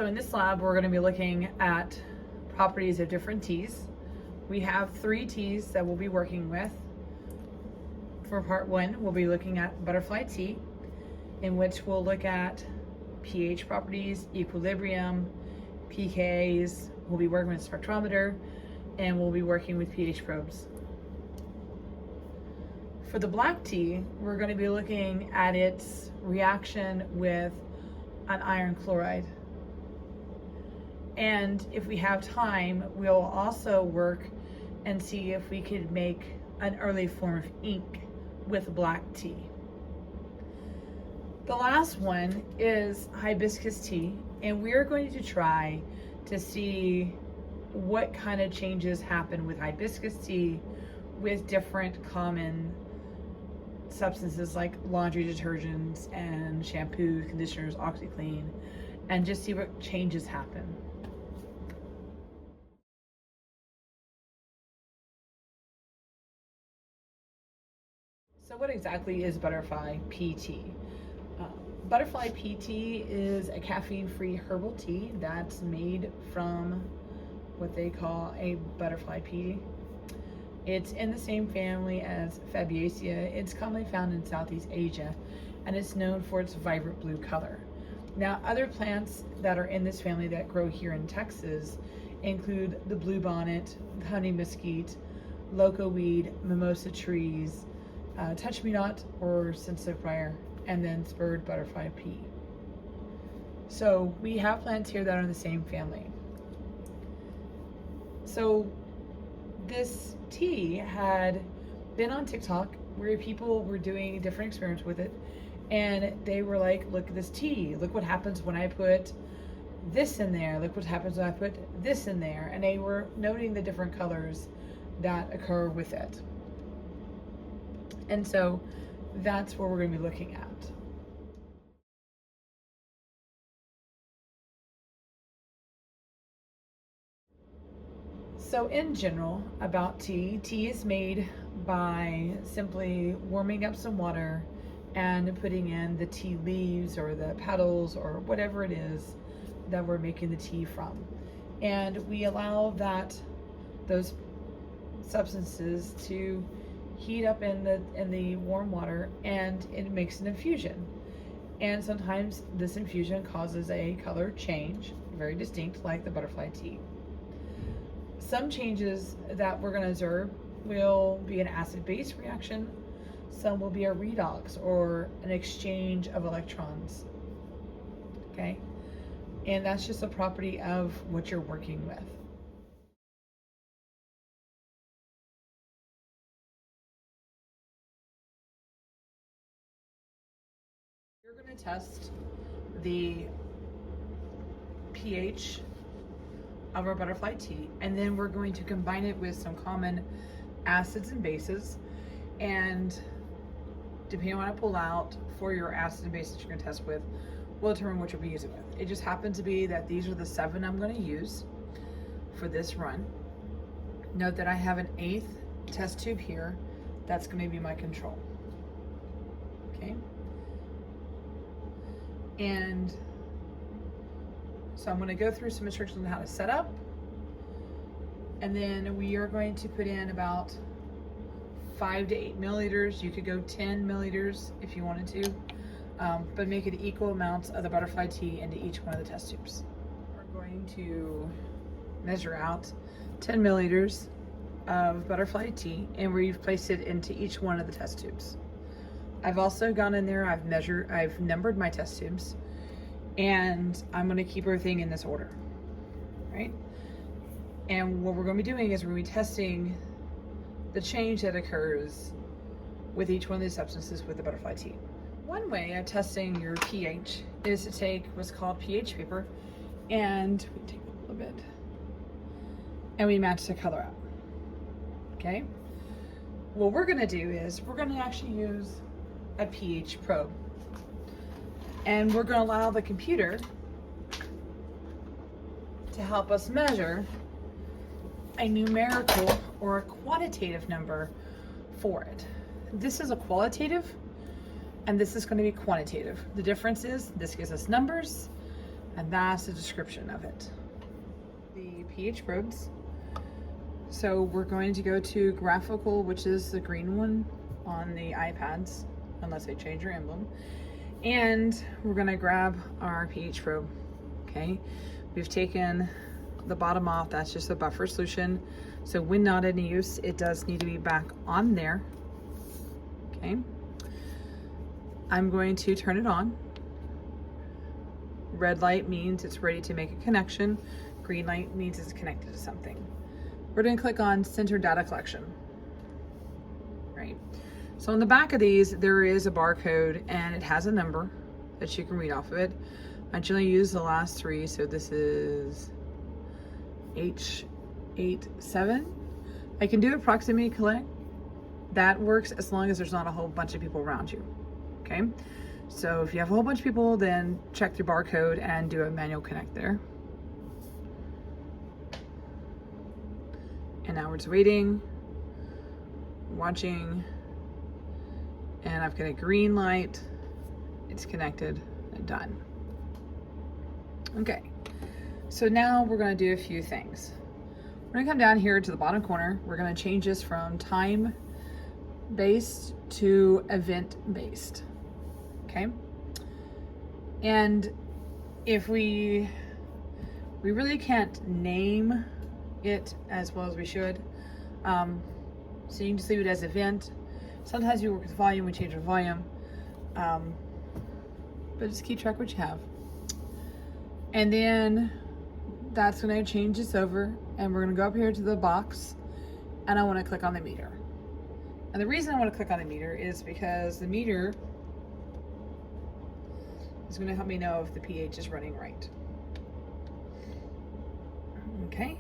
So in this lab, we're going to be looking at properties of different teas. We have 3 teas that we'll be working with. For part 1, we'll be looking at butterfly tea, in which we'll look at pH properties, equilibrium, pKs. We'll be working with spectrometer, and we'll be working with pH probes. For the black tea, we're going to be looking at its reaction with an iron chloride. And if we have time, we'll also work and see if we could make an early form of ink with black tea. The last one is hibiscus tea, and we're going to try to see what kind of changes happen with hibiscus tea with different common substances like laundry detergents and shampoos, conditioners, OxiClean, and just see what changes happen. So what exactly is butterfly PT? Butterfly PT is a caffeine-free herbal tea that's made from what they call a butterfly pea. It's in the same family as Fabaceae. It's commonly found in Southeast Asia, and it's known for its vibrant blue color. Now, other plants that are in this family that grow here in Texas include the bluebonnet, honey mesquite, loco weed, mimosa trees, touch-me-not or sensitive briar, and then spurred butterfly pea. So we have plants here that are in the same family. So this tea had been on TikTok where people were doing different experiments with it, and they were like, look at this tea, look what happens when I put this in there, look what happens when I put this in there, and they were noting the different colors that occur with it. And so that's what we're going to be looking at. So in general, about tea, tea is made by simply warming up some water and putting in the tea leaves or the petals or whatever it is that we're making the tea from. And we allow those substances to heat up in the warm water, and it makes an infusion. And sometimes this infusion causes a color change, very distinct, like the butterfly tea. Some changes that we're going to observe will be an acid-base reaction. Some will be a redox or an exchange of electrons. Okay? And that's just a property of what you're working with. You're going to test the pH of our butterfly tea, and then we're going to combine it with some common acids and bases, and depending on what I pull out for your acid and bases you're going to test with will determine what you'll be using with. It just happens to be that these are the 7 I'm going to use for this run. Note that I have an 1/8 test tube here. That's going to be my control. Okay, and so I'm going to go through some instructions on how to set up, and then we are going to put in about 5 to 8 milliliters. You could go 10 milliliters if you wanted to, but make it equal amounts of the butterfly tea into each one of the test tubes. We're going to measure out 10 milliliters of butterfly tea, and we've placed it into each one of the test tubes. I've also gone in there, I've numbered my test tubes, and I'm going to keep everything in this order, right? And what we're going to be doing is we're going to be testing the change that occurs with each one of these substances with the butterfly tea. One way of testing your pH is to take what's called pH paper, and we take a little bit, and we match the color up. Okay? What we're going to do is we're going to actually use a pH probe. And we're going to allow the computer to help us measure a numerical or a quantitative number for it. This is a qualitative, and this is going to be quantitative. The difference is this gives us numbers, And that's the description of it. The pH probes. So we're going to go to graphical, which is the green one on the iPads, unless they change your emblem. And we're gonna grab our pH probe, okay? We've taken the bottom off, that's just a buffer solution. So when not in use, it does need to be back on there, okay? I'm going to turn it on. Red light means it's ready to make a connection. Green light means it's connected to something. We're gonna click on Center Data Collection, right? So on the back of these, there is a barcode and it has a number that you can read off of it. I generally use the last three, so this is H87. I can do a proximity collect. That works as long as there's not a whole bunch of people around you, okay? So if you have a whole bunch of people, then check your barcode and do a manual connect there. And now we're just waiting, watching, and I've got a green light. It's connected and done. Okay, so now we're gonna do a few things. We're gonna come down here to the bottom corner. We're gonna change this from time-based to event-based, okay? And if we really can't name it as well as we should, so you can just leave it as event. Sometimes you work with volume, we change the volume, but just keep track of what you have. And then that's when I change this over, and we're gonna go up here to the box, and I wanna click on the meter. And the reason I wanna click on the meter is because the meter is gonna help me know if the pH is running right. Okay.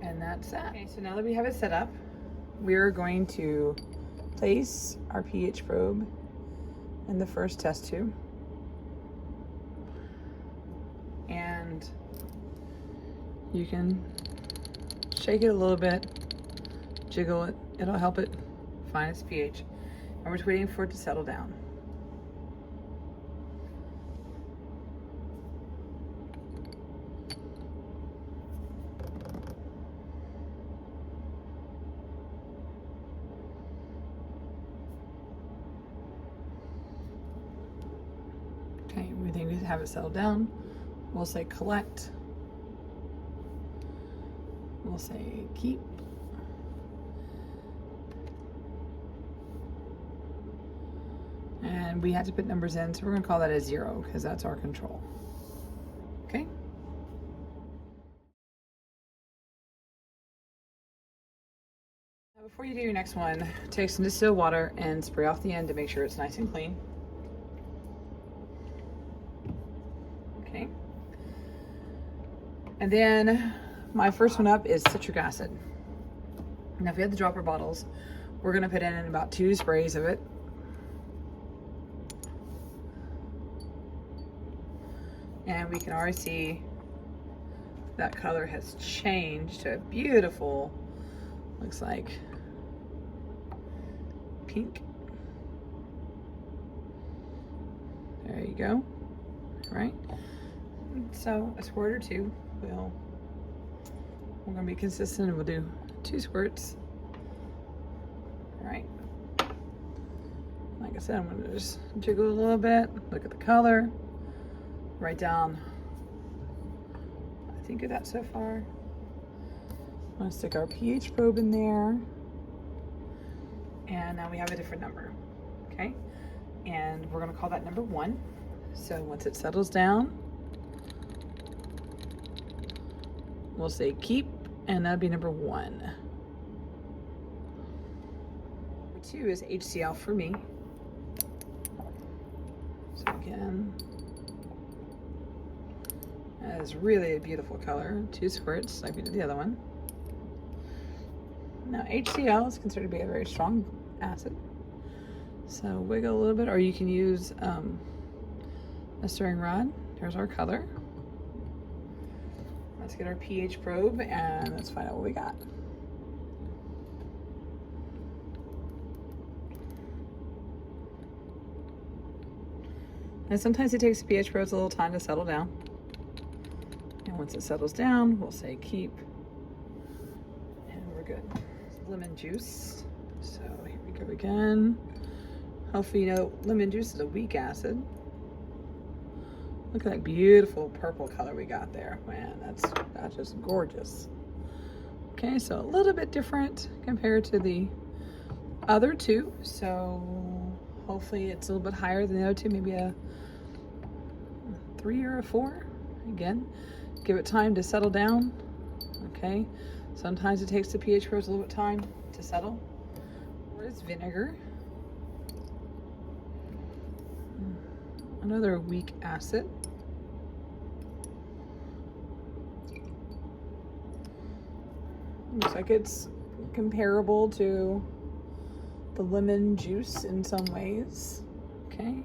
And that's that. Okay, so now that we have it set up, we're going to place our pH probe in the first test tube. And you can shake it a little bit, jiggle it, it'll help it find its pH. And we're just waiting for it to settle down. Okay, we think we have it settled down. We'll say collect. We'll say keep. And we had to put numbers in, so we're gonna call that a 0 because that's our control. Okay? Now before you do your next one, take some distilled water and spray off the end to make sure it's nice and clean. Okay. And then my first one up is citric acid. Now if we have the dropper bottles, we're gonna put in about 2 sprays of it. And we can already see that color has changed to a beautiful, looks like pink. There you go. All right. So a squirt or 2. We're gonna be consistent and we'll do 2 squirts. All right. Like I said, I'm gonna just jiggle a little bit, look at the color, write down, I think of that so far. I'm gonna stick our pH probe in there. And now we have a different number, okay? And we're gonna call that number 1. So once it settles down, we'll say keep, and that'd be number 1. Number 2 is HCl for me. So again, that is really a beautiful color. 2 squirts like we did the other one. Now HCl is considered to be a very strong acid. So wiggle a little bit, or you can use a stirring rod. Here's our color. Let's get our pH probe and let's find out what we got. And sometimes it takes the pH probes a little time to settle down. And once it settles down, we'll say keep. And we're good. Lemon juice. So here we go again. Hopefully you know lemon juice is a weak acid. Look at that beautiful purple color we got there. Man, that's just gorgeous. Okay, so a little bit different compared to the other two. So hopefully it's a little bit higher than the other two, maybe a 3 or a 4. Again, give it time to settle down. Okay, sometimes it takes the pH probes a little bit time to settle. What is vinegar? Another weak acid. Looks like it's comparable to the lemon juice in some ways. Okay.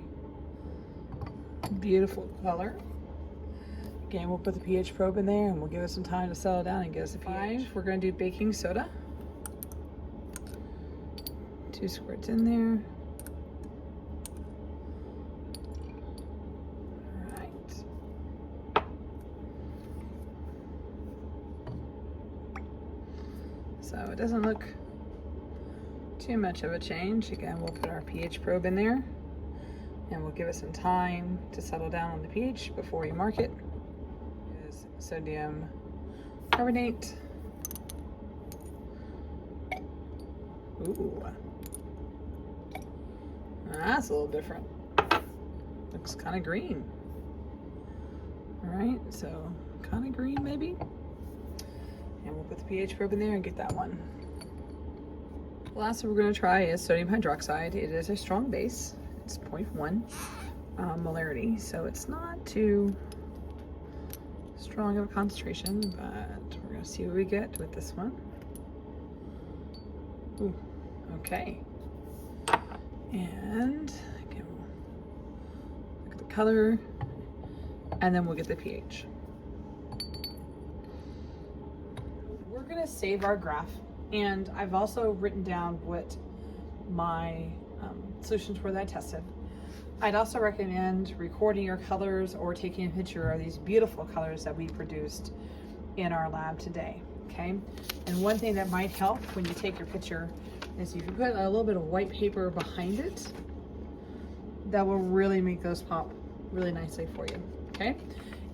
Beautiful color. Again, we'll put the pH probe in there and we'll give it some time to settle down and get us a pH. We're going to do baking soda. 2 squirts in there. So it doesn't look too much of a change. Again, we'll put our pH probe in there and we'll give it some time to settle down on the pH before you mark it. Is sodium carbonate. Ooh, that's a little different. Looks kind of green. All right, so kind of green maybe. And we'll put the pH probe in there and get that one. The last one we're going to try is sodium hydroxide. It is a strong base. It's 0.1 molarity, so it's not too strong of a concentration, but we're going to see what we get with this one. Ooh, okay. And again, we'll look at the color, and then we'll get the pH. We're going to save our graph, and I've also written down what my solutions were that I tested. I'd also recommend recording your colors or taking a picture of these beautiful colors that we produced in our lab today, okay? And one thing that might help when you take your picture is if you put a little bit of white paper behind it, that will really make those pop really nicely for you, okay?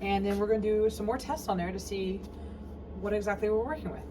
And then we're going to do some more tests on there to see what exactly we're working with.